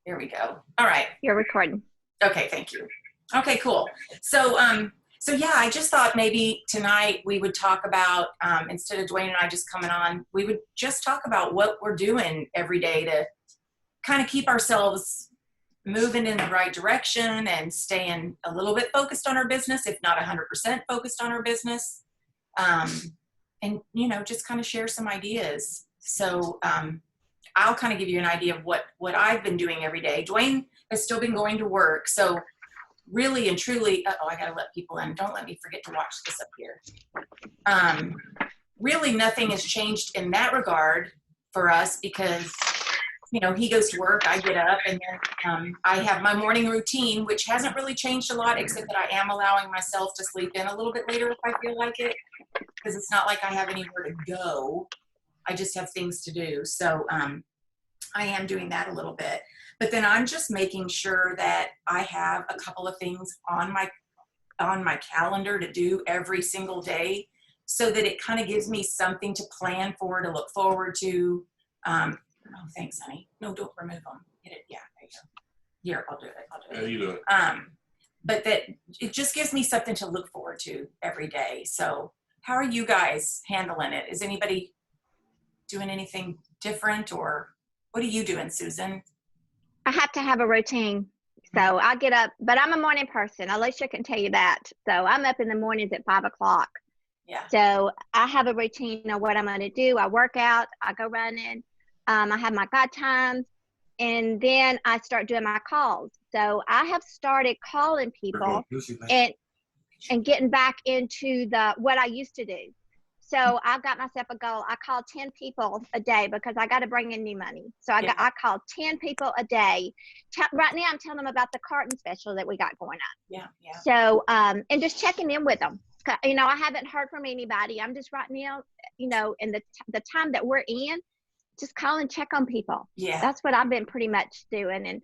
There we go. All right. You're recording. Okay, thank you. Okay, cool. So, so yeah, I just thought maybe tonight we would talk about, instead of Duane and I just coming on, we would just talk about what we're doing every day to kind of keep ourselves moving in the right direction and staying a little bit focused on our business, if not 100% focused on our business. And, you know, just kind of share some ideas. So, I'll kind of give you an idea of what I've been doing every day. Duane has still been going to work. So really and truly, I got to let people in. Don't let me forget to watch this up here. Really nothing has changed in that regard for us because, you know, he goes to work, I get up, and then I have my morning routine, which hasn't really changed a lot, except that I am allowing myself to sleep in a little bit later if I feel like it, because it's not like I have anywhere to go. I just have things to do. So I am doing that a little bit. But then I'm just making sure that I have a couple of things on my calendar to do every single day so that it kind of gives me something to plan for, to look forward to. Oh, thanks, honey. No, don't remove them. Get it. Yeah, there you go. Here, I'll do it. Yeah, you do it. But that it just gives me something to look forward to every day. So how are you guys handling it? Is anybody doing anything different, or what are you doing, Susan? I have to have a routine. So I get up, but I'm a morning person. Alicia can tell you that. So I'm up in the mornings at 5 o'clock. Yeah. So I have a routine of what I'm going to do. I work out, I go running. I have my God times, and then I start doing my calls. So I have started calling people and getting back into what I used to do. So I've got myself a goal. I call 10 people a day because I got to bring in new money. So I call 10 people a day. Right now I'm telling them about the carton special that we got going on. Yeah, yeah. So, and just checking in with them. You know, I haven't heard from anybody. I'm just right now, you know, in the time that we're in, just call and check on people. Yeah. That's what I've been pretty much doing. And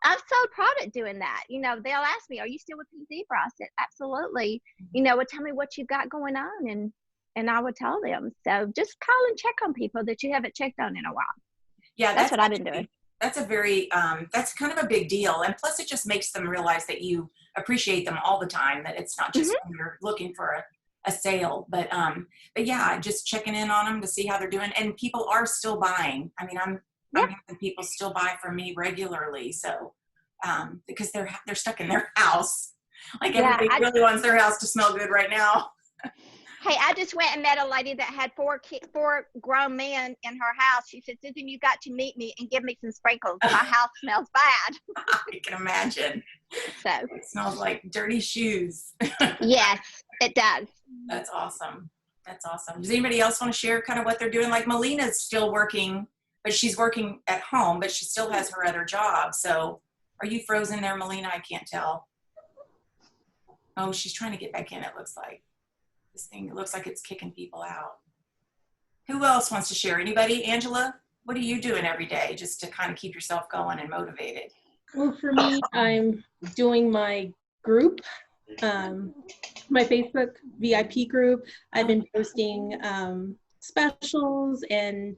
I'm so proud of doing that. You know, they'll ask me, are you still with Pink Zebra? I said, absolutely. You know, well, tell me what you've got going on. And I would tell them. So just call and check on people that you haven't checked on in a while. Yeah. That's what I've been doing. That's a very, that's kind of a big deal. And plus it just makes them realize that you appreciate them all the time, that it's not just when you're looking for a sale, but yeah, just checking in on them to see how they're doing. And people are still buying. I mean, I'm having people still buy from me regularly. So, because they're stuck in their house. Like everybody really wants their house to smell good right now. Hey, I just went and met a lady that had four grown men in her house. She said, Susan, you got to meet me and give me some sprinkles. My house smells bad. I can imagine. So it smells like dirty shoes. Yes, it does. That's awesome. That's awesome. Does anybody else want to share kind of what they're doing? Like Melina's still working, but she's working at home, but she still has her other job. So are you frozen there, Melina? I can't tell. Oh, she's trying to get back in, it looks like. This thing, it looks like it's kicking people out. Who else wants to share? Anybody? Angela, what are you doing every day just to kind of keep yourself going and motivated? Well, for me, I'm doing my group, my Facebook VIP group. I've been posting specials and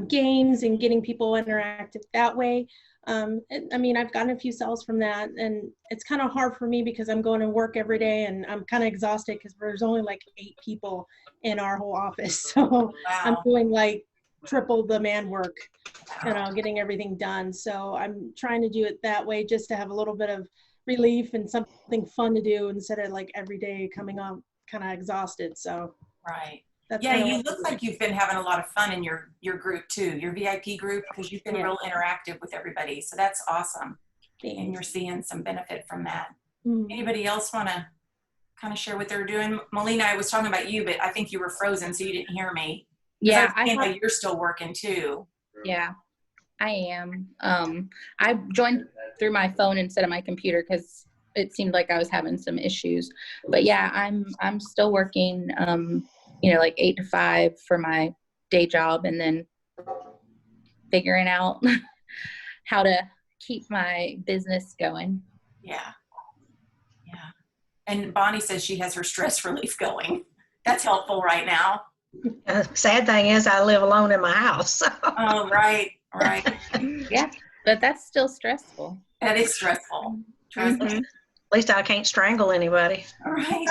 games and getting people interactive that way. I mean, I've gotten a few sales from that, and it's kind of hard for me because I'm going to work every day and I'm kind of exhausted because there's only like 8 people in our whole office. So wow. I'm doing like triple the man work, you know, getting everything done. So I'm trying to do it that way just to have a little bit of relief and something fun to do instead of like every day coming up kind of exhausted. So right. Yeah, you look like you've been having a lot of fun in your group too, your VIP group, because you've been real interactive with everybody. So that's awesome. Thanks. And you're seeing some benefit from that. Anybody else want to kind of share what they're doing? Melina, I was talking about you, but I think you were frozen, so you didn't hear me. Yeah, I know you're still working too. Yeah, I am. I joined through my phone instead of my computer because it seemed like I was having some issues. But yeah, I'm still working. You know, like 8 to 5 for my day job, and then figuring out how to keep my business going. Yeah. Yeah. And Bonnie says she has her stress relief going. That's helpful right now. Sad thing is I live alone in my house. Oh, right. Right. Yeah. But that's still stressful. That is stressful. Trust me. At least I can't strangle anybody. All right.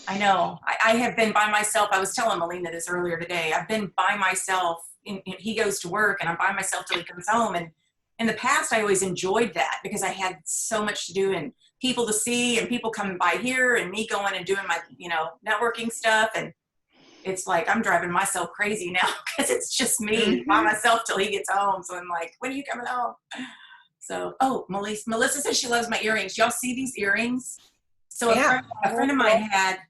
I know. I have been by myself. I was telling Melina this earlier today. I've been by myself. He goes to work, and I'm by myself till he comes home. And in the past, I always enjoyed that because I had so much to do and people to see and people coming by here and me going and doing my, networking stuff. And it's like I'm driving myself crazy now because it's just me by myself till he gets home. So I'm like, when are you coming home? So, Melissa says she loves my earrings. Y'all see these earrings? So a friend of mine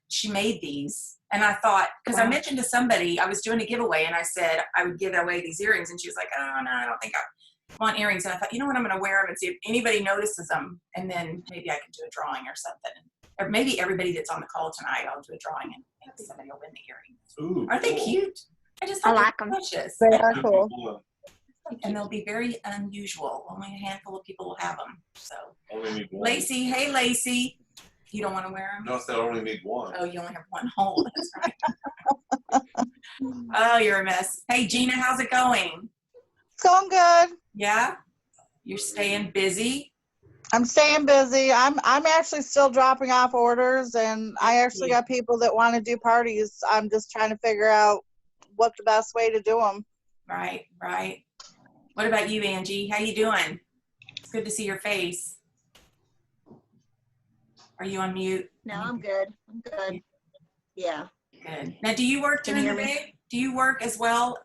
she made these. And I thought, because I mentioned to somebody, I was doing a giveaway and I said I would give away these earrings. And she was like, oh, no, I don't think I want earrings. And I thought, you know what, I'm going to wear them and see if anybody notices them. And then maybe I can do a drawing or something. Or maybe everybody that's on the call tonight, I'll do a drawing and maybe somebody will win the earrings. Aren't they cute? I like them. Precious. They are cool. And they'll be very unusual. Only a handful of people will have them. So, Only need one. Lacey, hey, Lacey. You don't want to wear them? No, I said I only need one. Oh, you only have one hole. That's right. Oh, you're a mess. Hey, Gina, how's it going? It's going good. Yeah? You're staying busy? I'm staying busy. I'm actually still dropping off orders, and I actually got people that want to do parties. I'm just trying to figure out what the best way to do them. Right. What about you, Angie? How you doing? It's good to see your face. Are you on mute? No, I'm good. Yeah. Good. Now, do you work Can during you the hear me? day? Do you work as well,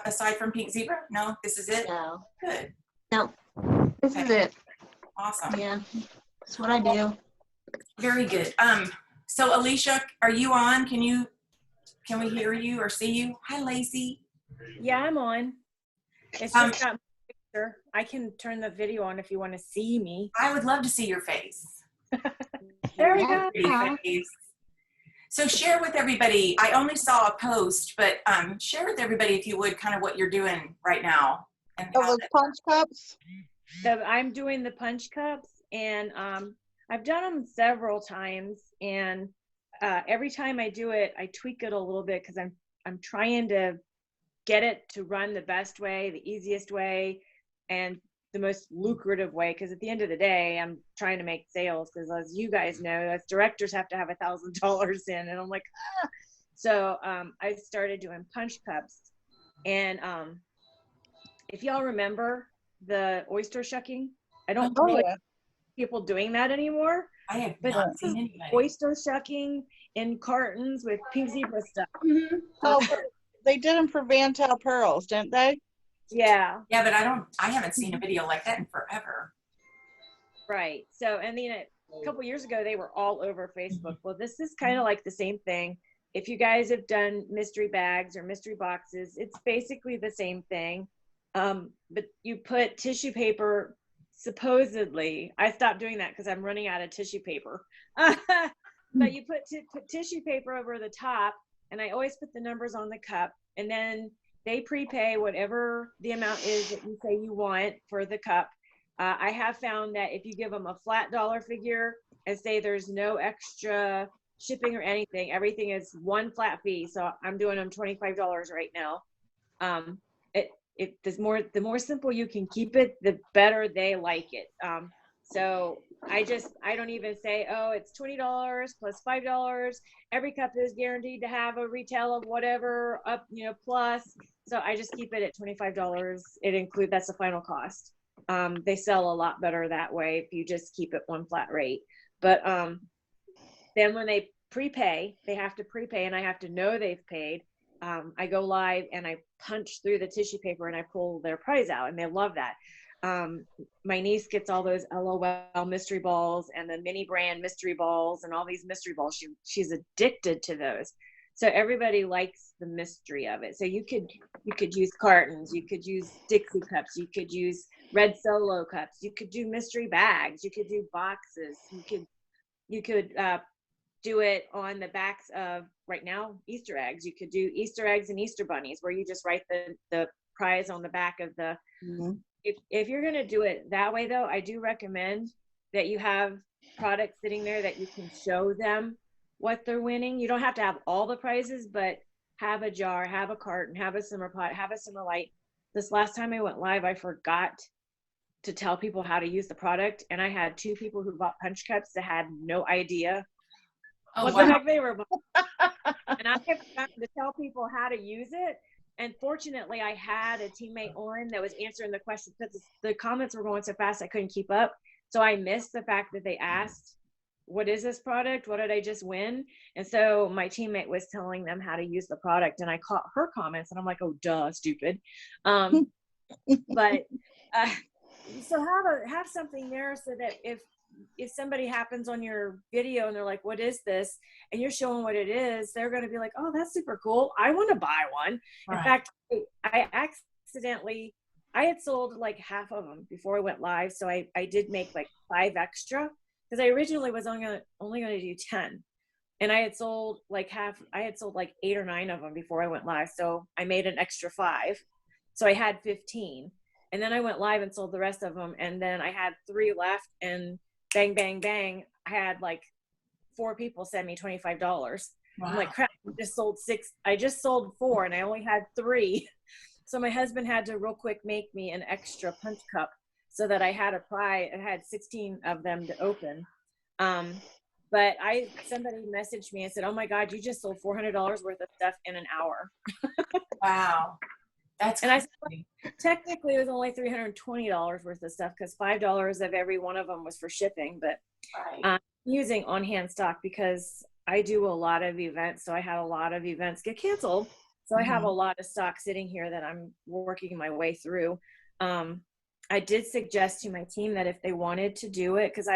aside from Pink Zebra? No, this is it? No. Good. No. This is it. Awesome. Yeah. That's what I do. Very good. So Alicia, are you on? Can we hear you or see you? Hi, Lacey. Yeah, I'm on. It's just got my picture. I can turn the video on if you want to see me. I would love to see your face. There we go. Pretty face. So share with everybody. I only saw a post, but share with everybody, if you would, kind of what you're doing right now. And how Those punch cups? So I'm doing the punch cups, and I've done them several times, and every time I do it, I tweak it a little bit because I'm trying to get it to run the best way, the easiest way, and the most lucrative way. Because at the end of the day, I'm trying to make sales. Because as you guys know, as directors have to have $1,000 in, and I'm like, ah. So I started doing punch cups, and if y'all remember the oyster shucking, I don't really people doing that anymore. I have but not seen anybody. Oyster shucking in cartons with Pink Zebra stuff. Oh, they did them for Van Tail pearls, didn't they? Yeah. Yeah, but I haven't seen a video like that in forever. Right. So, and then a couple years ago, they were all over Facebook. Well, this is kind of like the same thing. If you guys have done mystery bags or mystery boxes, it's basically the same thing. But you put tissue paper, supposedly. I stopped doing that because I'm running out of tissue paper. But you put tissue paper over the top, and I always put the numbers on the cup, and then they prepay whatever the amount is that you say you want for the cup. I have found that if you give them a flat dollar figure and say there's no extra shipping or anything, everything is one flat fee. So I'm doing them $25 right now. The more simple you can keep it, the better they like it. So I don't even say, oh, it's $20 plus $5. Every cup is guaranteed to have a retail of whatever up, plus. So I just keep it at $25. That's the final cost. They sell a lot better that way if you just keep it one flat rate. But then when they prepay, they have to prepay, and I have to know they've paid. I go live and I punch through the tissue paper and I pull their prize out, and they love that. My niece gets all those LOL mystery balls and the mini brand mystery balls and all these mystery balls. She's addicted to those. So everybody likes the mystery of it. So you could use cartons, you could use Dixie cups, you could use red Solo cups, you could do mystery bags, you could do boxes, you could do it on the backs of, right now, Easter eggs. You could do Easter eggs and Easter bunnies, where you just write the prize on the back of the. Mm-hmm. If you're going to do it that way, though, I do recommend that you have products sitting there that you can show them what they're winning. You don't have to have all the prizes, but have a jar, have a carton, have a simmer pot, have a simmer light, this last time I went live, I forgot to tell people how to use the product. And I had 2 people who bought punch cups that had no idea what the heck they were buying. And I have forgotten to tell people how to use it. And fortunately, I had a teammate on that was answering the questions because the comments were going so fast I couldn't keep up. So I missed the fact that they asked, what is this product? What did I just win? And so my teammate was telling them how to use the product, and I caught her comments, and I'm like, oh, duh, stupid. But so have something there so that if somebody happens on your video and they're like, what is this? And you're showing what it is, they're going to be like, oh, that's super cool. I want to buy one. Right. In fact, I had sold like half of them before I went live. So I did make like 5 extra because I originally was only going to do 10. And I had sold like 8 or 9 of them before I went live. So I made an extra 5. So I had 15. And then I went live and sold the rest of them. And then I had 3 left, and bang, bang, bang, I had like 4 people send me $25. Wow. I'm like, crap, I just sold 6. I just sold 4 and I only had 3. So my husband had to real quick make me an extra punch cup so that I had I had 16 of them to open. But somebody messaged me and said, oh my God, you just sold $400 worth of stuff in an hour. Wow. That's and crazy. I said, technically it was only $320 worth of stuff because $5 of every one of them was for shipping. But I'm using on-hand stock because I do a lot of events. So I had a lot of events get canceled. So I have a lot of stock sitting here that I'm working my way through. I did suggest to my team that if they wanted to do it, because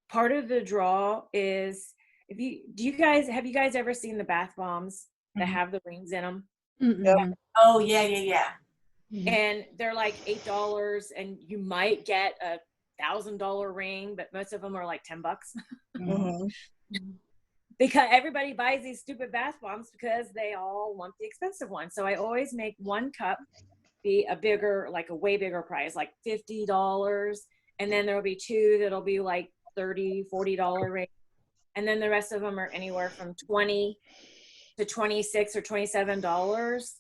part of the draw is have you guys ever seen the bath bombs that have the rings in them? Mm-hmm. Oh yeah. And they're like $8, and you might get a $1,000 ring, but most of them are like $10. Mm-hmm. Because everybody buys these stupid bath bombs because they all want the expensive one. So I always make one cup be a way bigger price, like $50. And then there'll be 2 that'll be like $30, $40 ring. And then the rest of them are anywhere from $20 to $26 or $27.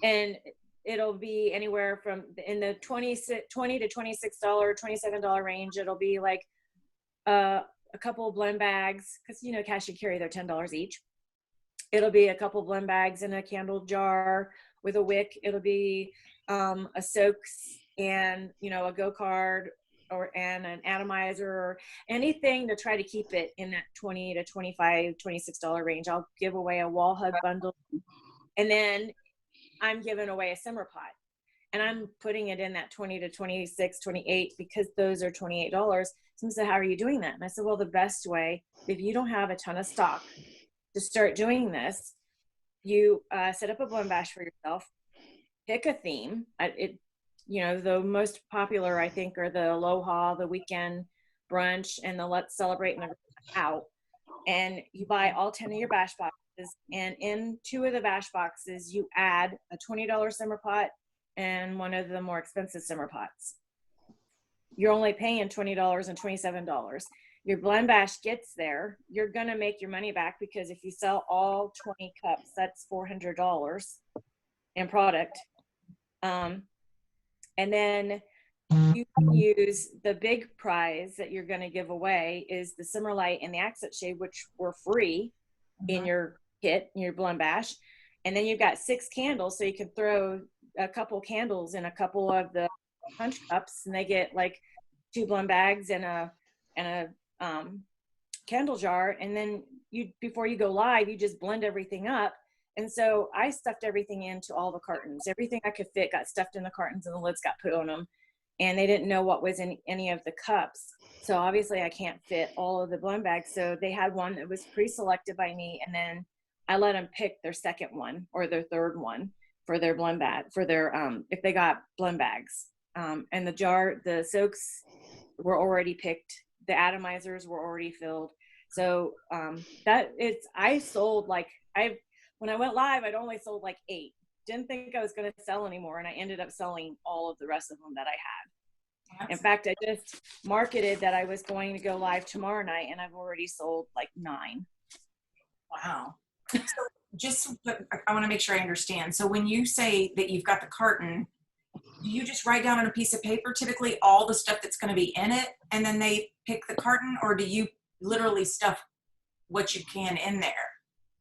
And it'll be anywhere from in the $20 to $26, $27 range. It'll be like a couple of blend bags, because cash and carry, they're $10 each. It'll be a couple of blend bags in a candle jar with a wick. It'll be a soaks and a go card and an atomizer or anything to try to keep it in that $20 to $25, $26 range. I'll give away a wall hug bundle, and then I'm giving away a simmer pot, and I'm putting it in that $20 to $26, $28 because those are $28. Someone said, how are you doing that? And I said, well, the best way, if you don't have a ton of stock to start doing this, you set up a blend bash for yourself, pick a theme. The most popular, I think, are the Aloha, the Weekend Brunch, and the Let's Celebrate and the Out. And you buy all 10 of your bash boxes, and in 2 of the bash boxes, you add a $20 simmer pot and one of the more expensive simmer pots. You're only paying $20 and $27. Your blend bash gets there. You're going to make your money back because if you sell all 20 cups, that's $400 in product. And then you can use the big prize that you're going to give away is the Simmer Light and the Accent Shade, which were free in your kit, in your blend bash. And then you've got 6 candles, so you can throw a couple candles in a couple of the punch cups, and they get like 2 blend bags and a candle jar. And then before you go live, you just blend everything up. And so I stuffed everything into all the cartons. Everything I could fit got stuffed in the cartons, and the lids got put on them. And they didn't know what was in any of the cups. So obviously I can't fit all of the blend bags. So they had one that was pre-selected by me, and then I let them pick their second one or their third one for their blend bag, for their if they got blend bags. And the soaks were already picked. The atomizers were already filled. So I sold when I went live, I'd only sold like 8. Didn't think I was going to sell anymore, and I ended up selling all of the rest of them that I had. In fact, I just marketed that I was going to go live tomorrow night, and I've already sold like 9. Wow. just, I want to make sure I understand. So when you say that you've got the carton, do you just write down on a piece of paper typically all the stuff that's going to be in it, and then they pick the carton, or do you literally stuff what you can in there?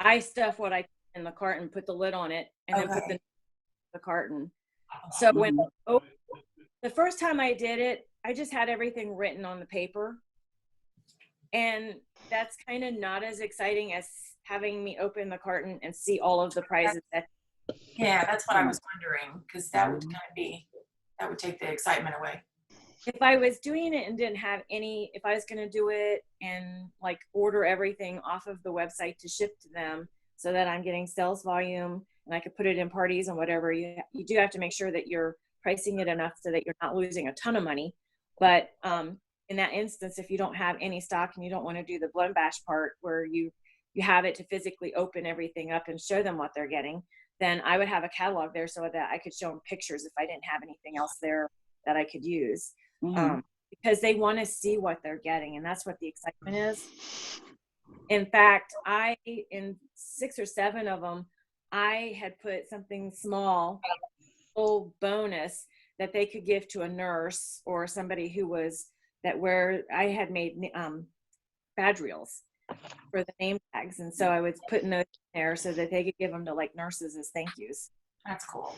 I stuff what I can in the carton, put the lid on it, and then put Okay. the carton. So when the first time I did it, I just had everything written on the paper, and that's kind of not as exciting as having me open the carton and see all of the prizes. Yeah, that's what I was wondering, because that would kind of be, that would take the excitement away. If I was doing it and didn't have any, if I was going to do it and like order everything off of the website to ship to them so that I'm getting sales volume and I could put it in parties and whatever, you do have to make sure that you're pricing it enough so that you're not losing a ton of money. But in that instance, if you don't have any stock and you don't want to do the blend bash part where you have it to physically open everything up and show them what they're getting, then I would have a catalog there so that I could show them pictures if I didn't have anything else there that I could use. Because they want to see what they're getting, and that's what the excitement is. In fact, in 6 or 7 of them, I had put something small, little bonus that they could give to a nurse or somebody who was where I had made badge reels for the name tags, and so I was putting those in there so that they could give them to like nurses as thank yous. That's cool.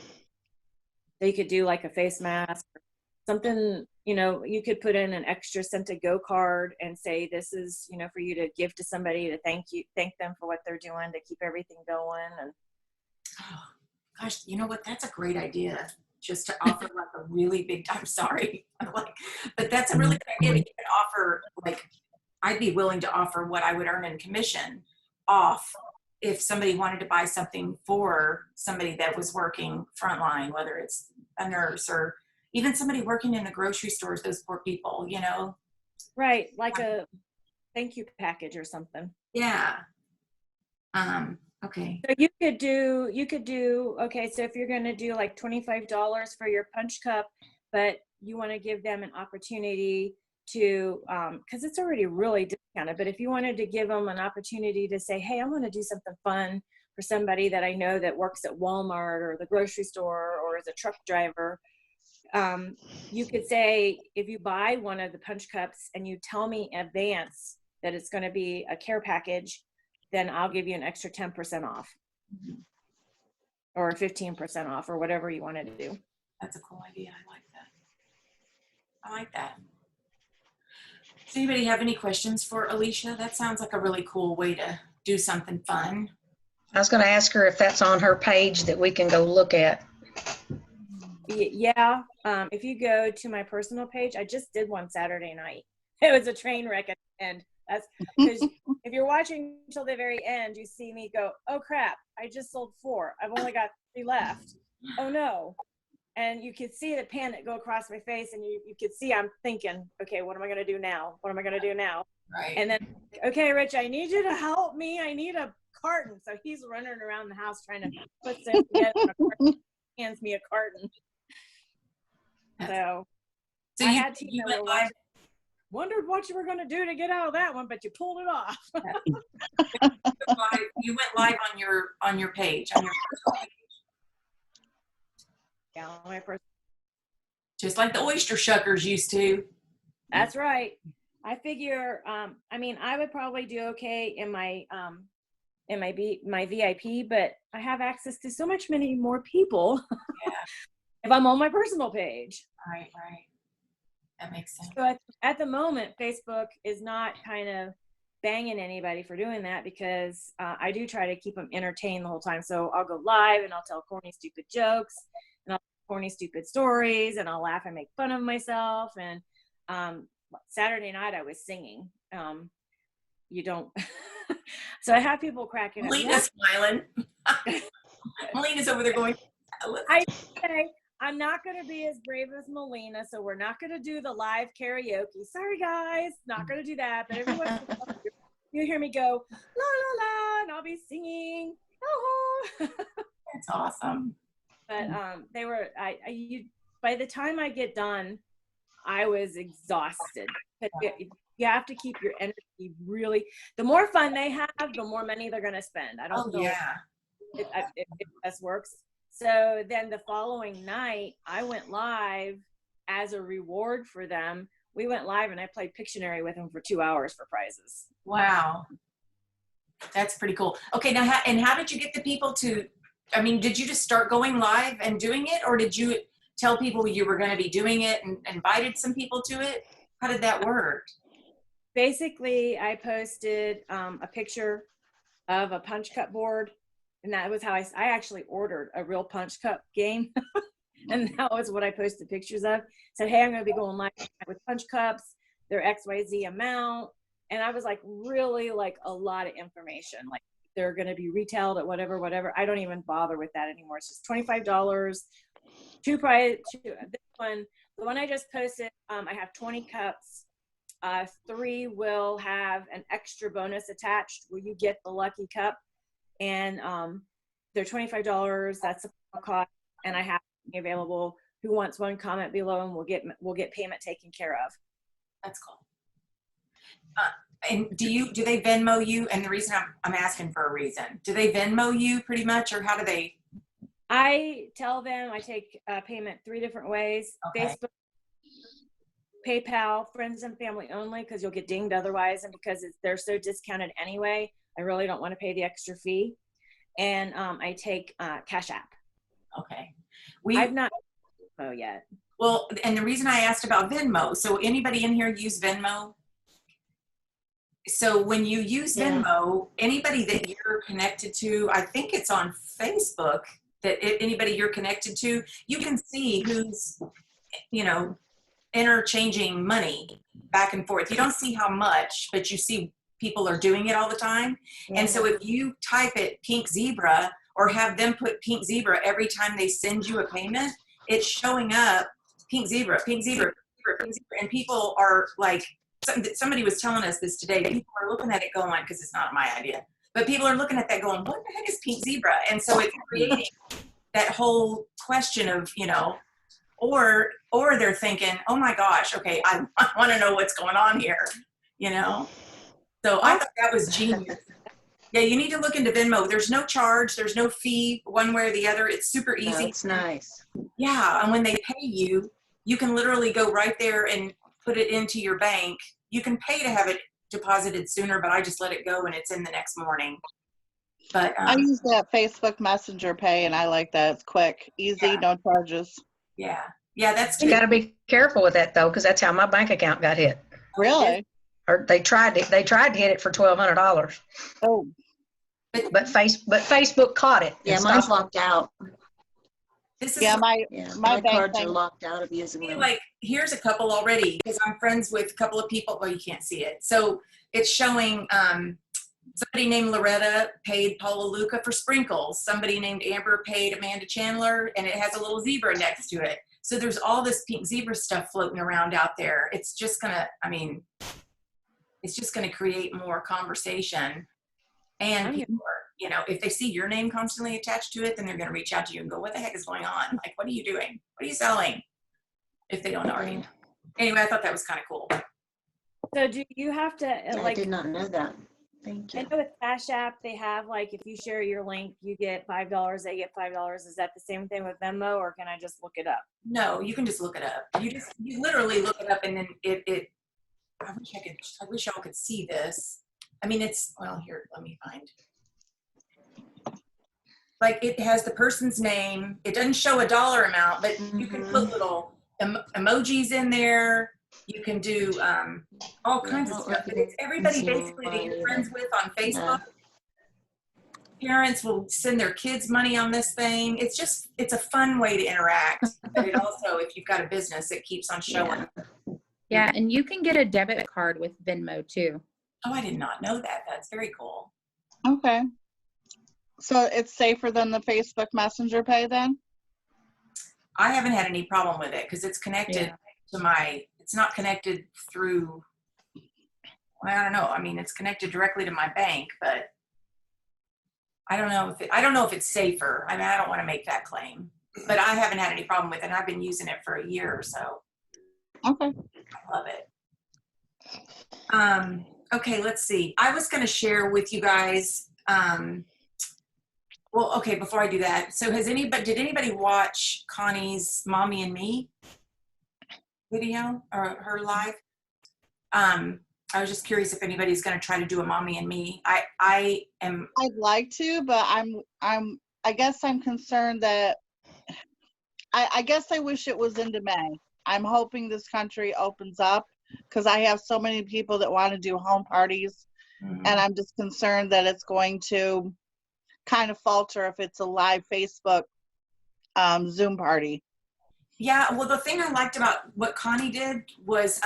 They could do like a face mask or something, you could put in an extra sent to go card and say, this is, for you to give to somebody to thank them for what they're doing to keep everything going. And oh, gosh, you know what? That's a great idea. Just to offer like a really big, I'm sorry. But that's a really good idea. You can offer, like, I'd be willing to offer what I would earn in commission off if somebody wanted to buy something for somebody that was working frontline, whether it's a nurse or even somebody working in the grocery stores, those poor people, Right. Like a thank you package or something. Yeah. Okay. So you could do, okay, so if you're going to do like $25 for your punch cup, but you want to give them an opportunity to, because it's already really discounted, but if you wanted to give them an opportunity to say, hey, I want to do something fun for somebody that I know that works at Walmart or the grocery store or is a truck driver, you could say, if you buy one of the punch cups and you tell me in advance that it's going to be a care package, then I'll give you an extra 10% off or 15% off or whatever you wanted to do. That's a cool idea. I like that. Does anybody have any questions for Alicia? That sounds like a really cool way to do something fun. I was going to ask her if that's on her page that we can go look at. Yeah. If you go to my personal page, I just did one Saturday night. It was a train wreck at the end. That's because if you're watching till the very end, you see me go, oh crap, I just sold 4. I've only got 3 left. Oh no. And you could see the panic go across my face, and you could see I'm thinking, okay, what am I going to do now? What am I going to do now? Right. And then, okay, Rich, I need you to help me. I need a carton. So he's running around the house trying to put stuff together. Hands me a carton. So I had to, wondered what you were going to do to get out of that one, but you pulled it off. You went live on your page, on your personal page. Yeah, on my personal. Just like the oyster shuckers used to. That's right. I figure, I would probably do okay in my VIP, but I have access to so much many more people. Yeah. If I'm on my personal page. Right. That makes sense. So at the moment, Facebook is not kind of banging anybody for doing that because I do try to keep them entertained the whole time. So I'll go live and I'll tell corny, stupid jokes and I'll tell corny, stupid stories and I'll laugh and make fun of myself. And Saturday night I was singing. You don't. So I have people cracking up. Melina's smiling. Melina's over there going. I say I'm not going to be as brave as Melina, so we're not going to do the live karaoke. Sorry, guys, not going to do that. But every once in a while, you hear me go la la la, and I'll be singing. Oh. That's awesome. But they were. By the time I get done, I was exhausted. You have to keep your energy really. The more fun they have, the more money they're going to spend. I don't know. Yeah. if this works. So then the following night, I went live as a reward for them. We went live and I played Pictionary with them for 2 hours for prizes. Wow. That's pretty cool. Okay, now, how did you get the people to, I mean, did you just start going live and doing it, or did you tell people you were going to be doing it and invited some people to it? How did that work? Basically, I posted a picture of a punch cup board, and that was how I actually ordered a real punch cup game. And that was what I posted pictures of. Said, hey, I'm going to be going live with punch cups. They're XYZ amount. And I was like, really like a lot of information. Like they're going to be retailed at whatever. I don't even bother with that anymore. It's just $25. This one, the one I just posted, I have 20 cups. 3 will have an extra bonus attached where you get the lucky cup. And they're $25. That's the cost. And I have available. Who wants one? Comment below and we'll get payment taken care of. That's cool. And do they Venmo you? And the reason I'm asking for a reason. Do they Venmo you pretty much, or how do they? I tell them I take payment 3 different ways. Okay. Facebook, PayPal, friends and family only, because you'll get dinged otherwise. And because they're so discounted anyway, I really don't want to pay the extra fee. And I take Cash App. Okay. I've not Venmo yet. Well, and the reason I asked about Venmo, so anybody in here use Venmo? So when you use Venmo, anybody that you're connected to, I think it's on Facebook, that anybody you're connected to, you can see who's, interchanging money back and forth. You don't see how much, but you see people are doing it all the time. Yeah. And so if you type it Pink Zebra or have them put Pink Zebra every time they send you a payment, it's showing up Pink Zebra, Pink Zebra, Pink Zebra. And people are like, somebody was telling us this today. People are looking at it going, because it's not my idea, but people are looking at that going, what the heck is Pink Zebra? And so it's creating that whole question of, or they're thinking, oh my gosh, okay, I want to know what's going on here, So I thought that was genius. Yeah, you need to look into Venmo. There's no charge. There's no fee one way or the other. It's super easy. That's nice. Yeah, and when they pay you, you can literally go right there and put it into your bank. You can pay to have it deposited sooner, but I just let it go and it's in the next morning. But I use that Facebook Messenger Pay, and I like that. It's quick, easy, no charges. Yeah, that's You good. got to be careful with that though, because that's how my bank account got hit. Really? Or they tried to hit it for $1,200. Oh. But Facebook caught it. Yeah, mine's locked out. This is my bank cards are locked out of using them. Like, here's a couple already, because I'm friends with a couple of people. Well, you can't see it. So it's showing somebody named Loretta paid Paula Luca for sprinkles. Somebody named Amber paid Amanda Chandler, and it has a little zebra next to it. So there's all this Pink Zebra stuff floating around out there. It's just gonna, it's just gonna create more conversation. And people are, if they see your name constantly attached to it, then they're going to reach out to you and go, what the heck is going on? Like, what are you doing? What are you selling? If they don't already know. Anyway, I thought that was kind of cool. So do you have to, I did not know that. Thank you. I know with Cash App, they have like, if you share your link, you get $5, they get $5. Is that the same thing with Venmo, or can I just look it up? No, you can just look it up. You literally look it up, and then I wish y'all could see this. Here, let me find. Like, it has the person's name. It doesn't show a dollar amount, but you can put little emojis in there. You can do all kinds of stuff. But it's everybody basically that you're friends with on Facebook. Parents will send their kids money on this thing. It's a fun way to interact. But it also, if you've got a business, it keeps on showing. Yeah, and you can get a debit card with Venmo too. Oh, I did not know that. That's very cool. Okay. So it's safer than the Facebook Messenger Pay then? I haven't had any problem with it because it's connected to it's not connected through, I don't know. It's connected directly to my bank, but I don't know if it's safer. I don't want to make that claim, but I haven't had any problem with it. I've been using it for a year or so. Okay. I love it. Okay, let's see. I was going to share with you guys, Well, okay, before I do that, so did anybody watch Connie's Mommy and Me video or her live? I was just curious if anybody's going to try to do a Mommy and Me. I am. I'd like to, but I guess I'm concerned that I guess I wish it was into May. I'm hoping this country opens up because I have so many people that want to do home parties, and I'm just concerned that it's going to kind of falter if it's a live Facebook Zoom party. Yeah, well, the thing I liked about what Connie did was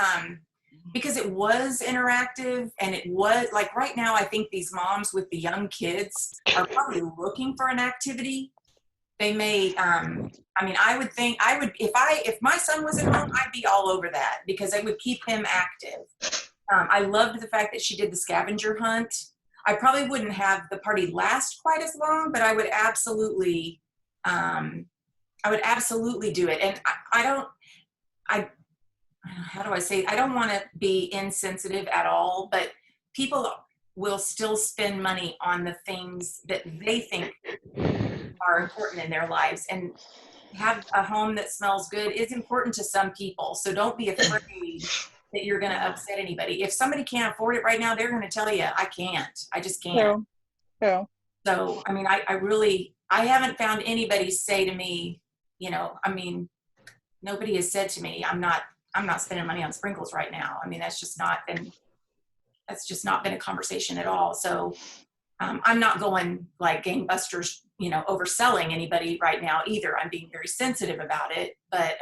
because it was interactive, and it was like right now, I think these moms with the young kids are probably looking for an activity. They may, I mean, I would think if my son was at home, I'd be all over that because it would keep him active. I loved the fact that she did the scavenger hunt. I probably wouldn't have the party last quite as long, but I would absolutely do it. And how do I say, I don't want to be insensitive at all, but people will still spend money on the things that they think are important in their lives, and have a home that smells good is important to some people. So don't be afraid that you're going to upset anybody. If somebody can't afford it right now, they're going to tell you, I can't, I just can't. True. So, I mean, I haven't found anybody say to me, I mean, nobody has said to me, I'm not spending money on sprinkles right now. I mean, that's just not been a conversation at all. So I'm not going like gangbusters, overselling anybody right now either. I'm being very sensitive about it, but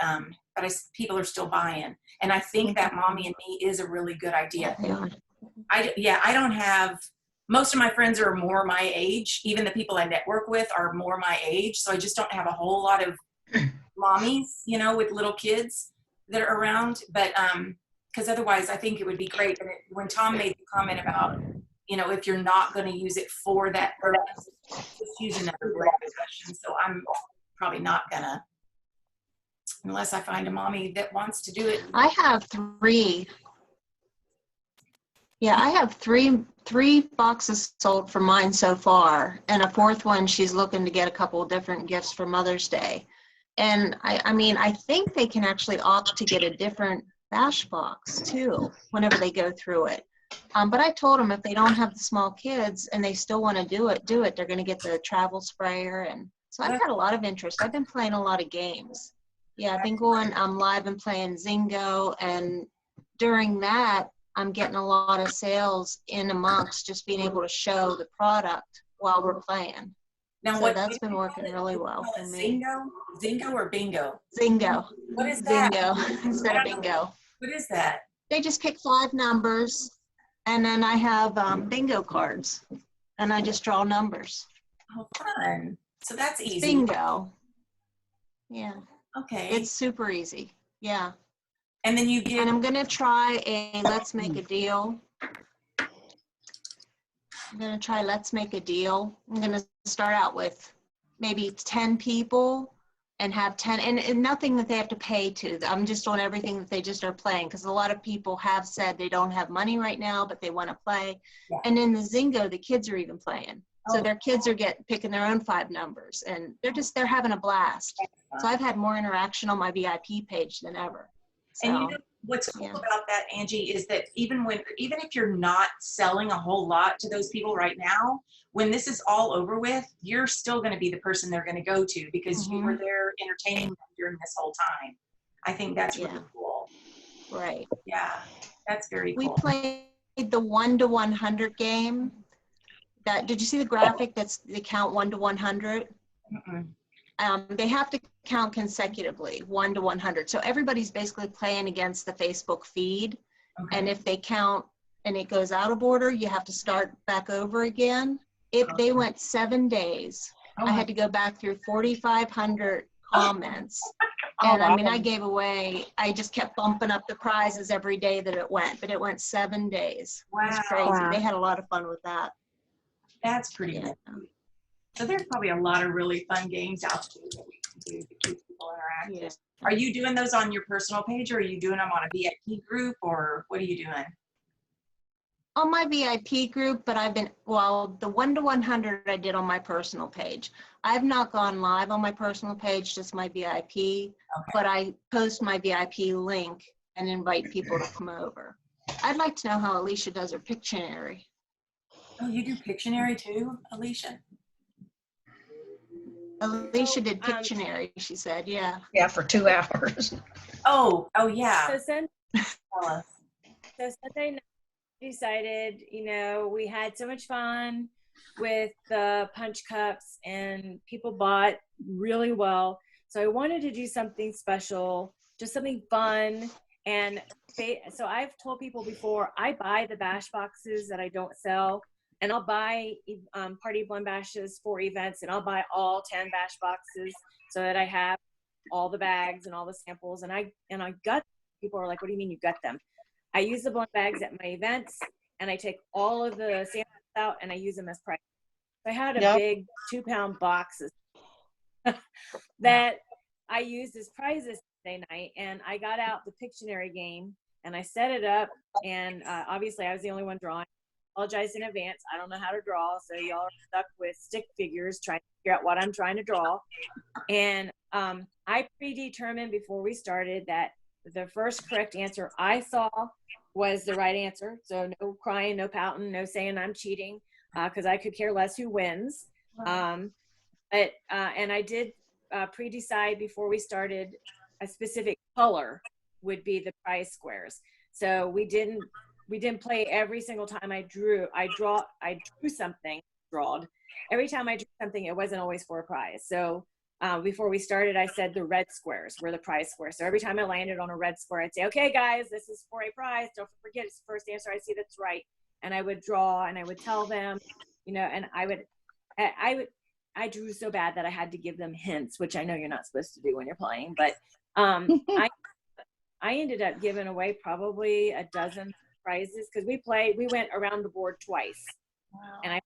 people are still buying. And I think that Mommy and Me is a really good idea. I don't have, most of my friends are more my age. Even the people I network with are more my age. So I just don't have a whole lot of mommies, with little kids that are around. But because otherwise I think it would be great. And when Tom made the comment about, if you're not going to use it for that purpose, just use another brand session. So I'm probably not gonna, unless I find a mommy that wants to do it. I have three. Yeah, I have three boxes sold for mine so far, and a fourth one she's looking to get a couple of different gifts for Mother's Day. And I mean, I think they can actually opt to get a different bash box too whenever they go through it. But I told them if they don't have the small kids and they still want to do it. They're going to get the travel sprayer. And so I've had a lot of interest. I've been playing a lot of games. Yeah, I've been going live and playing Zingo. And during that, I'm getting a lot of sales in amongst just being able to show the product while we're playing. Now, so that's been working really well for me. Zingo or bingo? Zingo. What is that? Zingo instead of bingo. What is that? They just pick 5 numbers. And then I have bingo cards, and I just draw numbers. Oh, fun. So that's easy. Bingo. Yeah. Okay. It's super easy. Yeah. And then you get. And I'm going to try a Let's Make a Deal. I'm going to start out with maybe 10 people and have 10, and nothing that they have to pay to. I'm just doing everything that they just are playing, because a lot of people have said they don't have money right now, but they want to play. Yeah. And in the Zingo, the kids are even playing. So their kids are picking their own 5 numbers, and they're having a blast. So I've had more interaction on my VIP page than ever. So, and what's cool about that, Angie, is that even if you're not selling a whole lot to those people right now, when this is all over with, you're still going to be the person they're going to go to, because you were there entertaining them during this whole time. I think that's really cool. Right. Yeah, that's very cool. We played the 1 to 100 game. Did you see the graphic that's the count 1 to 100? They have to count consecutively, 1 to 100. So everybody's basically playing against the Facebook feed. Okay. And if they count and it goes out of order, you have to start back over again. They went 7 days. I had to go back through 4,500 comments. And I mean, I just kept bumping up the prizes every day that it went, but it went 7 days. Wow. It was crazy. Wow. They had a lot of fun with that. That's pretty good. So there's probably a lot of really fun games out there that we can do to keep people interactive. Yeah. Are you doing those on your personal page, or are you doing them on a VIP group, or what are you doing? on my VIP group, but I've been, well, the 1 to 100 I did on my personal page. I've not gone live on my personal page, just my VIP, but I post my VIP link and invite people to come over. I'd like to know how Alicia does her Pictionary. Oh, you do Pictionary too, Alicia? Alicia did Pictionary, she said, yeah. Yeah, for 2 hours. Oh yeah. So Tell us. Sunday night, we decided, you know, we had so much fun with the punch cups and people bought really well. So I wanted to do something special, just something fun. And so I've told people before, I buy the bash boxes that I don't sell, and I'll buy Party Blend bashes for events, and I'll buy all 10 bash boxes so that I have all the bags and all the samples. And I gut. People are like, what do you mean you gut them? I use the blend bags at my events, and I take all of the samples out and I use them as prize. I had a big 2-pound box that I used as prizes Sunday night, and I got out the Pictionary game and I set it up, and obviously I was the only one drawing. I apologize in advance. I don't know how to draw, so y'all are stuck with stick figures trying to figure out what I'm trying to draw. And I predetermined before we started that the first correct answer I saw was the right answer. So no crying, no pouting, no saying I'm cheating, because I could care less who wins. And I did pre-decide before we started a specific color would be the prize squares. So we didn't play every single time I drew something, every time I drew something, it wasn't always for a prize. So before we started, I said the red squares were the prize squares. So every time I landed on a red square, I'd say, okay, guys, this is for a prize. Don't forget it's the first answer I see that's right. And I would draw and I would tell them, you know, and I drew so bad that I had to give them hints, which I know you're not supposed to do when you're playing, but I ended up giving away probably a dozen prizes because we went around the board twice. Wow. And I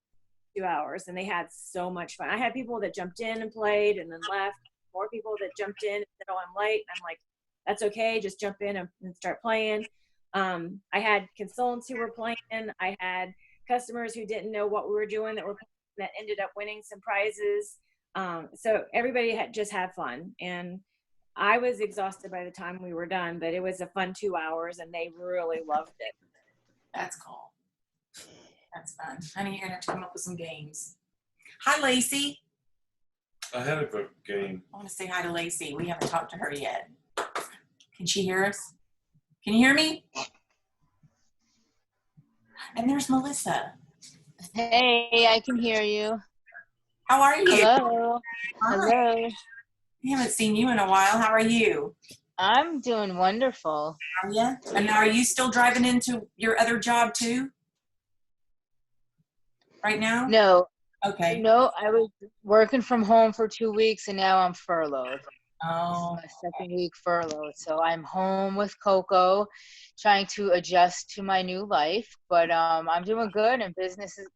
2 hours, and they had so much fun. I had people that jumped in and played and then left, more people that jumped in and said, oh, I'm late. And I'm like, that's okay, just jump in and start playing. I had consultants who were playing. I had customers who didn't know what we were doing that ended up winning some prizes. So everybody just had fun, and I was exhausted by the time we were done, but it was a fun 2 hours and they really loved it. That's cool. That's fun. Honey, you're gonna have to come up with some games. Hi, Lacey. I had a good game. I want to say hi to Lacey. We haven't talked to her yet. Can she hear us? Can you hear me? And there's Melissa. Hey, I can hear you. How are you? Hello. Hi. Hello. We haven't seen you in a while. How are you? I'm doing wonderful. Are you? And now, are you still driving into your other job too? Right now? No. Okay. No, I was working from home for 2 weeks and now I'm furloughed. Oh. My second week furloughed. So I'm home with Coco, trying to adjust to my new life. But I'm doing good, and I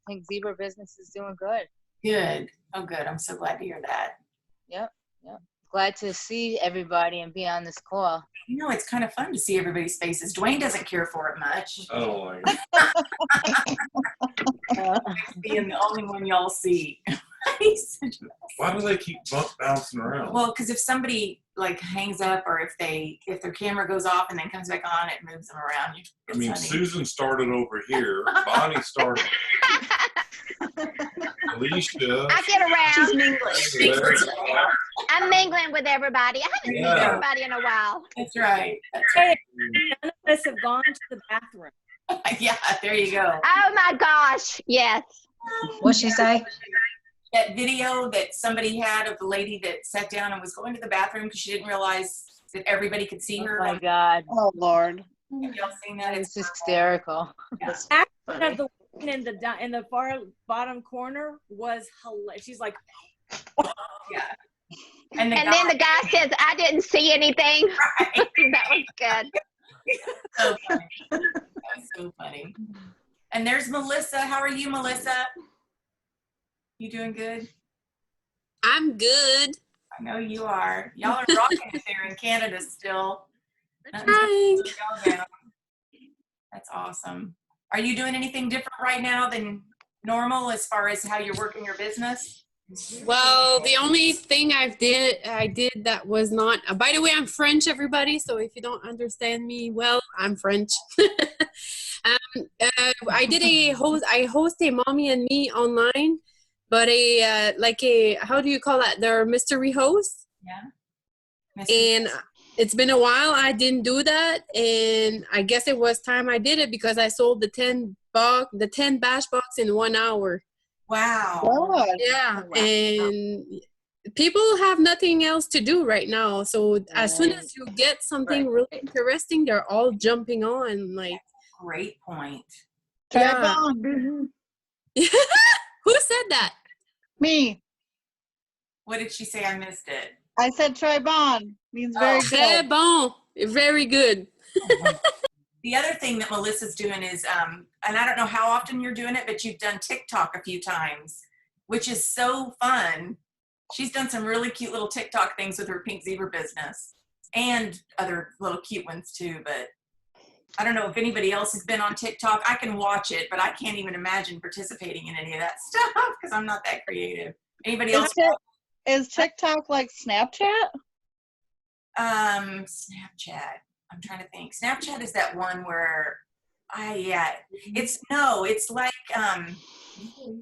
think Zebra business is doing good. Good. Oh, good. I'm so glad to hear that. Yep. Glad to see everybody and be on this call. You know, it's kind of fun to see everybody's faces. Duane doesn't care for it much. I don't like it. Being the only one y'all see. Why do they keep bouncing around? Well, because if somebody like hangs up, or if their camera goes off and then comes back on, it moves them around. I mean, funny. Susan started over here. Bonnie started. Alicia. I get around. There's- I'm mingling with everybody. I haven't seen everybody in a while. That's right. That's Hey, right. none of us have gone to the bathroom. Yeah, there you go. Oh my gosh, yes. What'd she say? That video that somebody had of the lady that sat down and was going to the bathroom because she didn't realize that everybody could see her. Oh my God. Oh, Lord. Have y'all seen that? It's hysterical. Yeah. Action of the woman in the far bottom corner was hilarious. She's like, Yeah. And And then the guy says, I didn't see anything. Right. That was good. So funny. That's so funny. And there's Melissa. How are you, Melissa? You doing good? I'm good. I know you are. Y'all are rocking it there in Canada still. Trying. That's awesome. Are you doing anything different right now than normal as far as how you're working your business? Well, the only thing I did that was not. By the way, I'm French, everybody. So if you don't understand me well, I'm French. I host a mommy and me online, but how do you call that? They're mystery hosts. Yeah. And it's been a while. I didn't do that, and I guess it was time I did it because I sold the 10 bash box in 1 hour. Wow. Good. Yeah, and people have nothing else to do right now. So as soon as you get something really interesting, they're all jumping on. Like, great point. yeah. Bon. Who said that? Me. What did she say? I missed it. I said très bon. Means very Très good. bon. Very good. The other thing that Melissa's doing is, and I don't know how often you're doing it, but you've done TikTok a few times, which is so fun. She's done some really cute little TikTok things with her pink zebra business and other little cute ones too. But I don't know if anybody else has been on TikTok. I can watch it, but I can't even imagine participating in any of that stuff because I'm not that creative. Anybody else? Is TikTok like Snapchat? Snapchat. I'm trying to think. Snapchat is that one where it's like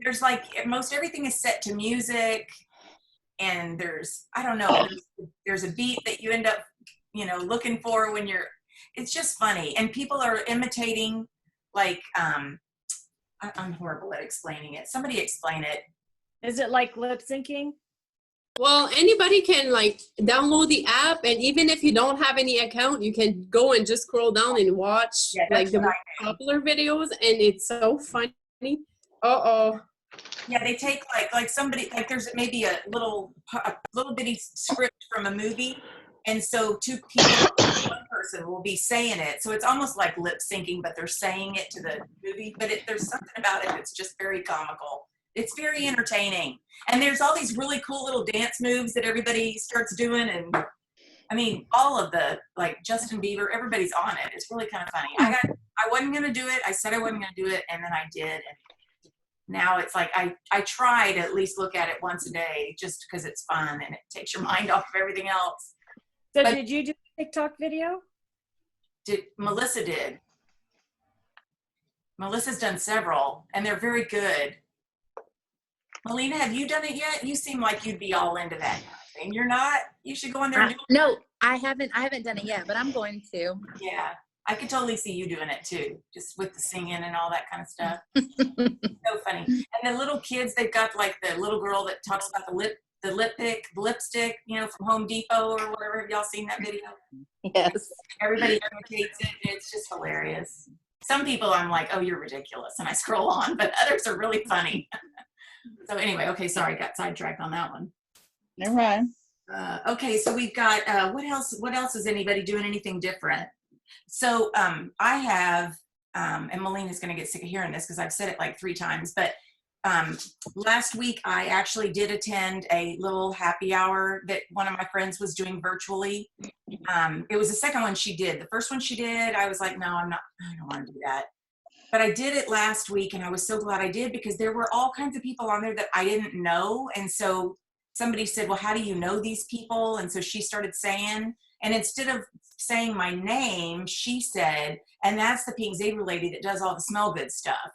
there's like most everything is set to music, and there's I don't know, there's a beat that you end up looking for when you're. It's just funny, and people are imitating like I'm horrible at explaining it. Somebody explain it. Is it like lip syncing? Well, anybody can like download the app, and even if you don't have any account, you can go and just scroll down and watch like the most popular videos, and it's so funny. Yeah, they take like somebody like there's maybe a little bitty script from a movie, and so two people, one person will be saying it, so it's almost like lip syncing, but they're saying it to the movie. But there's something about it that's just very comical. It's very entertaining. And there's all these really cool little dance moves that everybody starts doing. And I mean, all of the, like Justin Bieber, everybody's on it. It's really kind of funny. I wasn't going to do it. I said I wasn't going to do it. And then I did. And now it's like, I try to at least look at it once a day just because it's fun and it takes your mind off of everything else. So did you do a TikTok video? Melissa did. Melissa's done several and they're very good. Melina, have you done it yet? You seem like you'd be all into that kind of thing. You're not? You should go in there and do it. No, I haven't done it yet, but I'm going to. Yeah, I could totally see you doing it too, just with the singing and all that kind of stuff. So funny. And the little kids, they've got like the little girl that talks about the lipstick, from Home Depot or whatever. Have y'all seen that video? Yes. Everybody imitates it, and it's just hilarious. Some people I'm like, oh, you're ridiculous, and I scroll on, but others are really funny. So anyway, okay, sorry, got sidetracked on that one. Never mind. Okay, so we've got, what else is anybody doing anything different? So I have, and Melina's going to get sick of hearing this because I've said it like 3 times, but last week I actually did attend a little happy hour that one of my friends was doing virtually. It was the second one she did. The first one she did, I was like, no, I don't want to do that. But I did it last week, and I was so glad I did because there were all kinds of people on there that I didn't know. And so somebody said, well, how do you know these people? And so she started saying, and instead of saying my name, she said, and that's the pink zebra lady that does all the smell good stuff.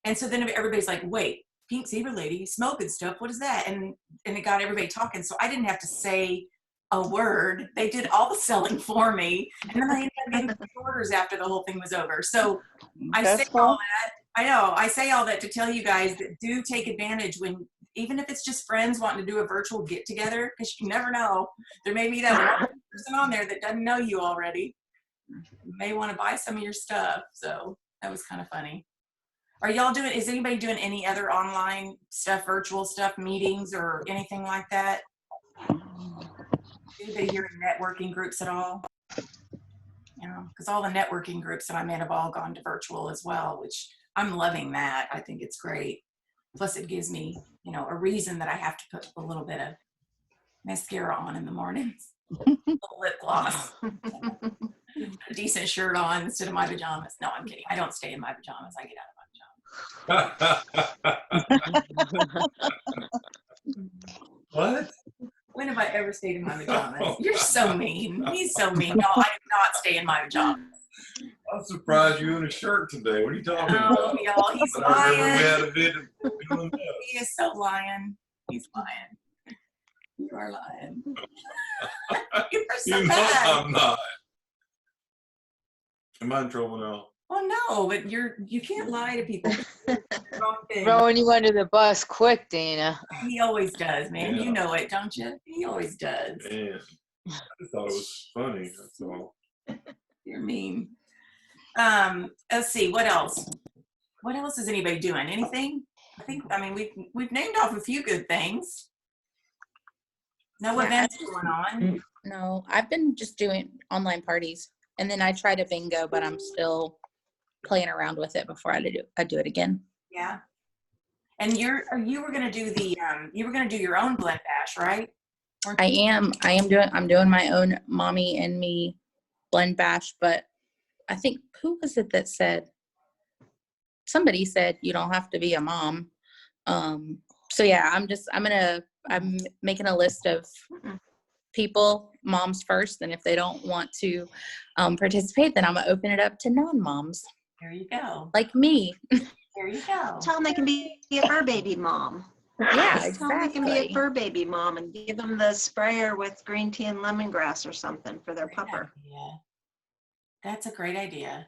And so then everybody's like, wait, pink zebra lady, smell good stuff, what is that? And it got everybody talking. So I didn't have to say a word. They did all the selling for me. And then I ended up getting orders after the whole thing was over. So I say all that. I know. I say all that to tell you guys that do take advantage when, even if it's just friends wanting to do a virtual get together, because you never know. There may be that one person on there that doesn't know you already. You may want to buy some of your stuff. So that was kind of funny. Is anybody doing any other online stuff, virtual stuff, meetings or anything like that? Anybody here in networking groups at all? Because all the networking groups that I'm in have all gone to virtual as well, which I'm loving that. I think it's great. Plus it gives me, a reason that I have to put a little bit of mascara on in the mornings. A lip gloss. decent shirt on instead of my pajamas. No, I'm kidding. I don't stay in my pajamas. I get out of my pajamas. What? When have I ever stayed in my pajamas? You're so mean. He's so mean. No, I do not stay in my pajamas. I'm surprised you're in a shirt today. What are you talking Oh, about? y'all, he's I remember we lying. had a bit of doing that. He is so lying. He's lying. You are lying. You are so You know bad. I'm not. Am I in trouble now? Well, no, but you can't lie to people. Wrong thing. Throwing you under the bus quick, Dana. He always does, man. Yeah. You know it, don't you? He always does. Man, I just thought it was funny. That's all. You're mean. Let's see. What else? What else is anybody doing? Anything? I mean, we've named off a few good things. No Yeah, events going on. No, I've been just doing online parties, and then I tried a bingo, but I'm still playing around with it before I do it again. Yeah. And you were gonna do you were gonna do your own blend bash, right? I'm doing my own mommy and me blend bash, but I think, who was it that said, somebody said you don't have to be a mom. So yeah, I'm making a list of people, moms first, and if they don't want to participate, then I'm gonna open it up to non-moms. There you go. Like me. There you go. Tell them they can be a fur baby mom. Yeah, Tell them they can be a exactly. fur baby mom and give them the sprayer with green tea and lemongrass or something for their pupper. Yeah. That's a great idea.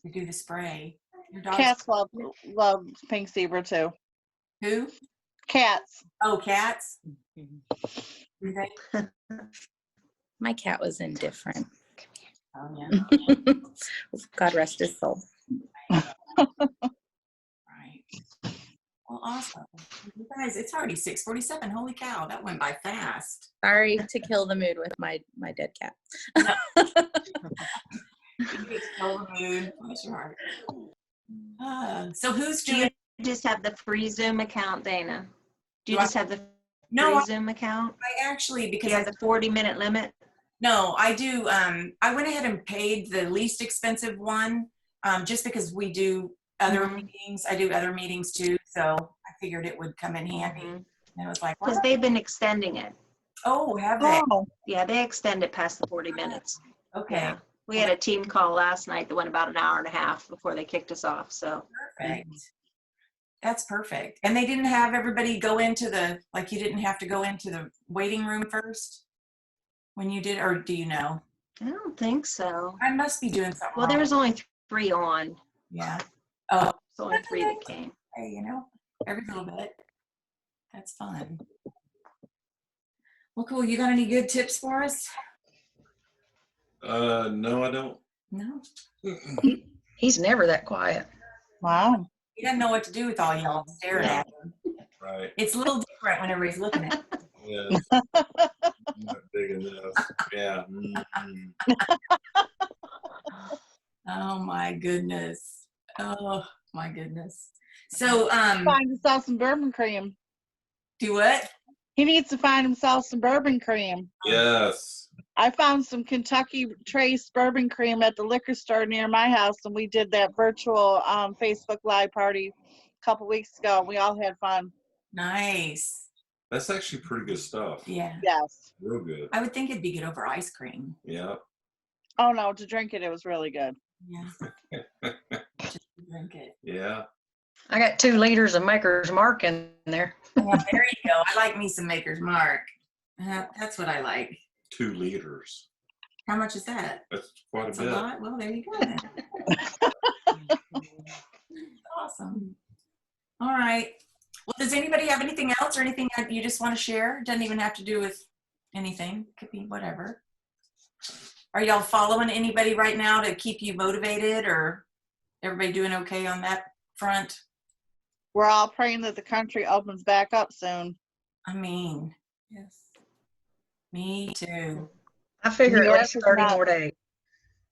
You do the spray. Your dog's Cats love pink zebra too. who? Cats. Oh, cats. Do they? My cat was indifferent. Oh yeah. God rest his soul. Right. Well, awesome. You guys, it's already 6:47. Holy cow, that went by fast. Sorry to kill the mood with my dead cat. You just kill the mood. Bless your heart. So who's Do doing? you just have the free Zoom account, Dana? Do you Do I- just have the No, free Zoom account? I actually, Do because you have the 40-minute limit? no, I do. I went ahead and paid the least expensive one, just because we do other meetings. I do other meetings too, so I figured it would come in handy. And it was like, Because what? they've been extending it. Oh, have they? Oh, Yeah, they extend it past the 40 minutes. Okay, Yeah. We had a team call last night that went about an hour and a half before they kicked us off. So perfect. That's perfect. And they didn't have everybody go into you didn't have to go into the waiting room first when you did, or do you know? I don't think so. I must be doing something Well, wrong. there was only 3 on. Yeah. Oh, It's only 3 that came. hey, every little bit. That's fun. Well, cool. You got any good tips for us? No, I don't. No. He's never that quiet. wow. He doesn't know what to do with all y'all staring at him. Right. It's a little different when everybody's looking at him. Yeah. Not big enough. Yeah. Oh my goodness. Oh my goodness. So, Find himself some bourbon cream. do what? He needs to find himself some bourbon cream. Yes. I found some Kentucky Trace bourbon cream at the liquor store near my house, and we did that virtual Facebook Live party a couple weeks ago. We all had fun. Nice. That's actually pretty good stuff. Yeah. Yes. Real good. I would think it'd be good over ice cream. Yeah. Oh no, to drink it, it was really good. Yeah. Just to drink it. Yeah. I got 2 liters of Maker's Mark in there. Yeah, there you go. I like me some Maker's Mark. That's what I like. 2 liters. How much is that? That's quite That's a a bit. lot. Well, there you go then. Awesome. All right. Well, does anybody have anything else or anything that you just want to share? Doesn't even have to do with anything. Could be whatever. Are y'all following anybody right now to keep you motivated, or everybody doing okay on that front? We're all praying that the country opens back up soon. I mean, yes. Me too. I figure New at York least is 30 not- more days.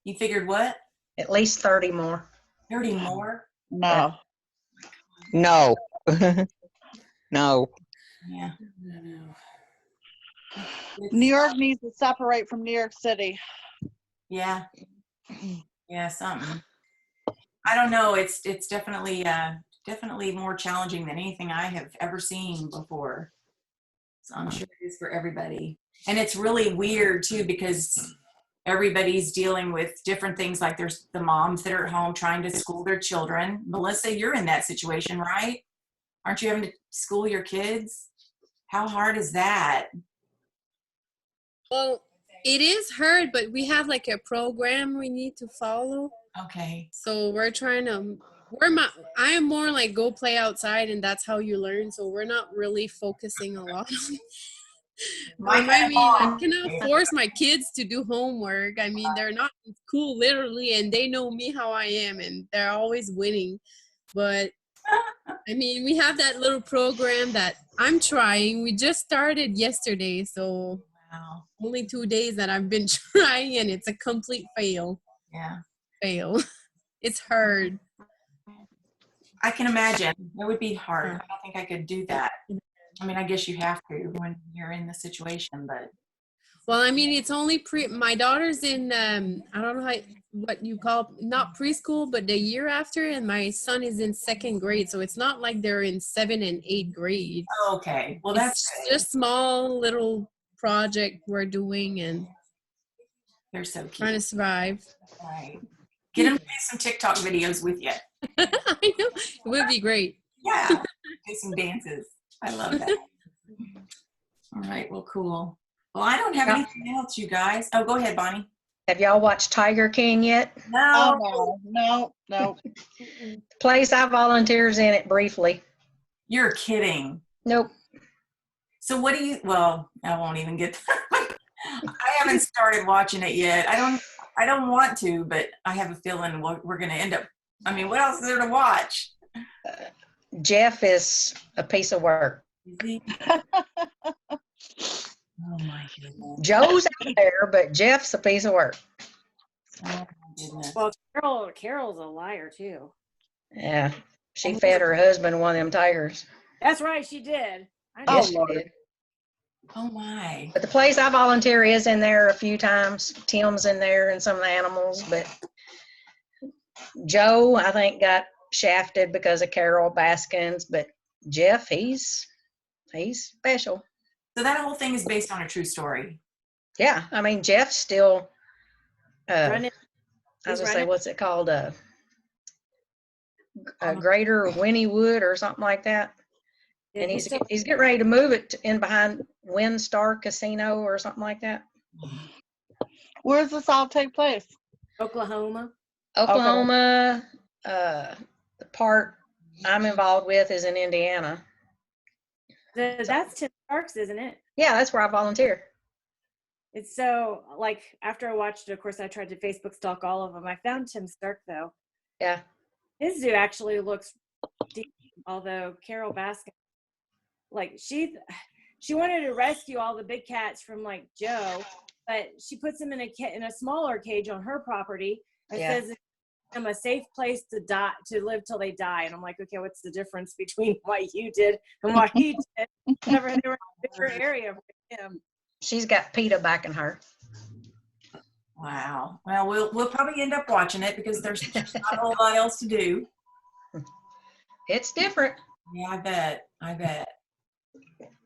You figured what? At least 30 more. 30 more? No. No. No. Yeah. New York needs to separate from New York City. Yeah. Yeah, something. I don't know. It's definitely definitely more challenging than anything I have ever seen before. So I'm sure it is for everybody. And it's really weird too because everybody's dealing with different things. Like there's the moms that are at home trying to school their children. Melissa, you're in that situation, right? Aren't you having to school your kids? How hard is that? Well, it is hard, but we have like a program we need to follow. Okay. So we're trying to, I am more like go play outside and that's how you learn. So we're not really focusing a lot on I mean, I cannot force my kids to do homework. I mean, they're not in school literally, and they know me how I am, and they're always winning. But I mean, we have that little program that I'm trying. We just started yesterday, so only 2 days that I've been trying, and it's a complete fail. Yeah. Fail. It's hard. I can imagine. It would be hard. I don't think I could do that. I mean, I guess you have to when you're in the situation, but. Well, I mean, it's only my daughter's in, I don't know what you call, not preschool, but the year after, and my son is in 2nd grade. So it's not like they're in 7th and 8th grade. Okay. Well, that's just small little project we're doing, and they're so cute. Trying to survive. Right. Get them to do some TikTok videos with you. I know. It would be great. Yeah. Do some dances. I love that. All right. Well, cool. Well, I don't have anything else, you guys. Oh, go ahead, Bonnie. Have y'all watched Tiger King yet? No. Oh, no. Place I volunteers in it briefly. You're kidding. Nope. So what do you, well, I won't even get that. I haven't started watching it yet. I don't want to, but I have a feeling we're going to end up, I mean, what else is there to watch? Jeff is a piece of work. Oh my goodness. Joe's out there, but Jeff's a piece of work. Oh my goodness. Well, Carol's a liar too. Yeah. She fed her husband one of them tigers. That's right, she did. Yes, she did. Oh my. But the place I volunteer is in there a few times. Tim's in there and some of the animals, but Joe, I think, got shafted because of Carol Baskins, but Jeff, he's special. So that whole thing is based on a true story. Yeah, I mean, Jeff's still, I was gonna say, what's it called? A Greater Wynniewood or something like that. And he's getting ready to move it in behind Windstar Casino or something like that. Where does this all take place? Oklahoma. Oklahoma. The part I'm involved with is in Indiana. That's Tim Starks, isn't it? Yeah, that's where I volunteer. It's so, like, after I watched it, of course, I tried to Facebook stalk all of them. I found Tim Stark, though. Yeah. His zoo actually looks deep, although Carol Baskin, like, she wanted to rescue all the big cats from, like, Joe, but she puts them in a smaller cage on her property and says it's a safe place to live till they die. And I'm like, okay, what's the difference between what you did and what he did? Whenever they were in a bigger area for him. She's got PETA backing her. Wow. Well, we'll probably end up watching it because there's just not a whole lot else to do. It's different. Yeah, I bet.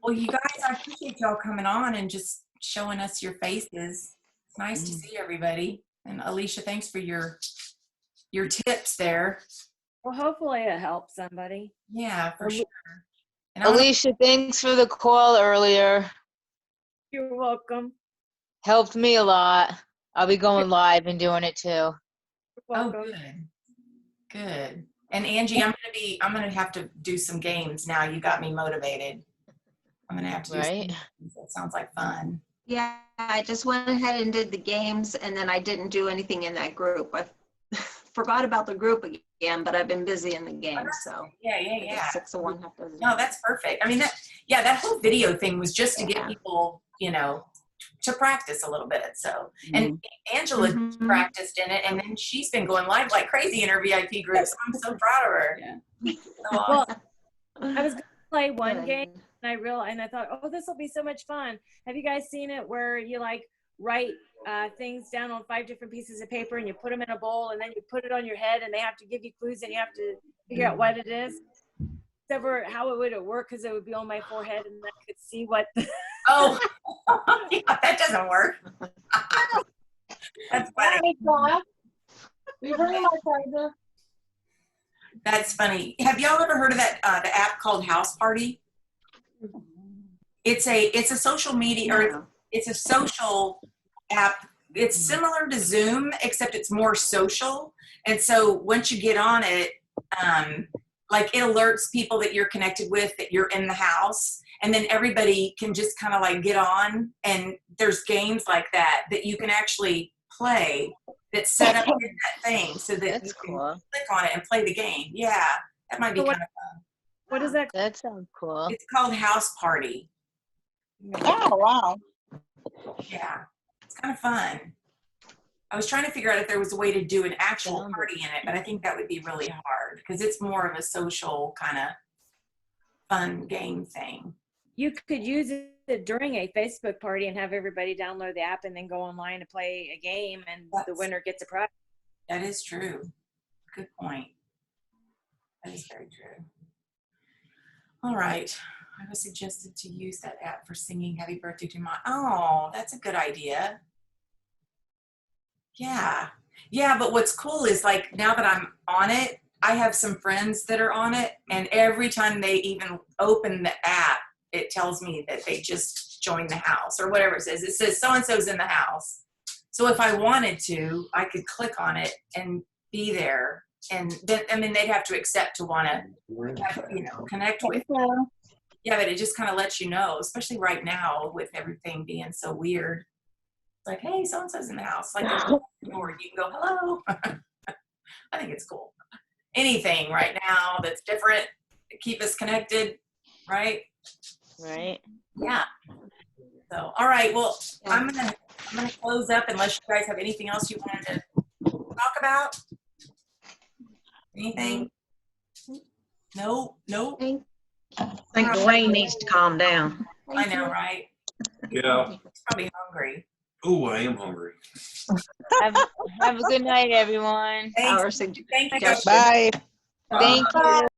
Well, you guys, I appreciate y'all coming on and just showing us your faces. It's nice to see everybody. And Alicia, thanks for your tips there. Well, hopefully it helps somebody. Yeah, for sure. And Alicia, thanks for the call earlier. You're welcome. Helped me a lot. I'll be going live and doing it too. Oh, good. And Angie, I'm gonna have to do some games now. You got me motivated. I'm gonna have to do some games. That sounds like fun. Yeah, I just went ahead and did the games, and then I didn't do anything in that group. I forgot about the group again, but I've been busy in the game, so. Yeah. 6 of 1, half dozen. No, that's perfect. I mean, that whole video thing was just to get people, to practice a little bit. So, and Angela practiced in it, and then she's been going live like crazy in her VIP group. So I'm so proud of her. Yeah. So awesome. I was going to play one game, and I thought, oh, this will be so much fun. Have you guys seen it where you like write things down on 5 different pieces of paper, and you put them in a bowl, and then you put it on your head, and they have to give you clues, and you have to figure out what it is. Except for how it would work, because it would be on my forehead, and I could see what. Oh, yeah, that doesn't work. That's funny. That's funny. Have y'all ever heard of that the app called House Party? It's a social media, or it's a social app. It's similar to Zoom, except it's more social. And so once you get on it, like it alerts people that you're connected with that you're in the house, and then everybody can just kind of like get on, and there's games like that you can actually play that's set up in that thing so that you can click on it and play the game. Yeah, that might be kind of fun. What is that? That sounds cool. It's called House Party. Oh, wow. Yeah, it's kind of fun. I was trying to figure out if there was a way to do an actual party in it, but I think that would be really hard because it's more of a social kind of fun game thing. You could use it during a Facebook party and have everybody download the app and then go online and play a game, and the winner gets a prize. That is true. Good point. That is very true. All right. I was suggested to use that app for singing Happy Birthday to My. Oh, that's a good idea. Yeah. Yeah, but what's cool is like now that I'm on it, I have some friends that are on it, and every time they even open the app, it tells me that they just joined the house or whatever it says. It says so-and-so's in the house. So if I wanted to, I could click on it and be there. And then, I mean, they'd have to accept to want to, connect with. Yeah, but it just kind of lets you know, especially right now with everything being so weird. It's like, hey, so-and-so's in the house. Like, or you can go, hello. I think it's cool. Anything right now that's different to keep us connected, right? Right. Yeah. So, all right. Well, I'm gonna close up unless you guys have anything else you wanted to talk about. Anything? No. I think Duane needs to calm down. I know, right? Yeah. He's probably hungry. Oh, I am hungry. Have a good night, everyone. Thanks. Thank you. Bye. Thank you.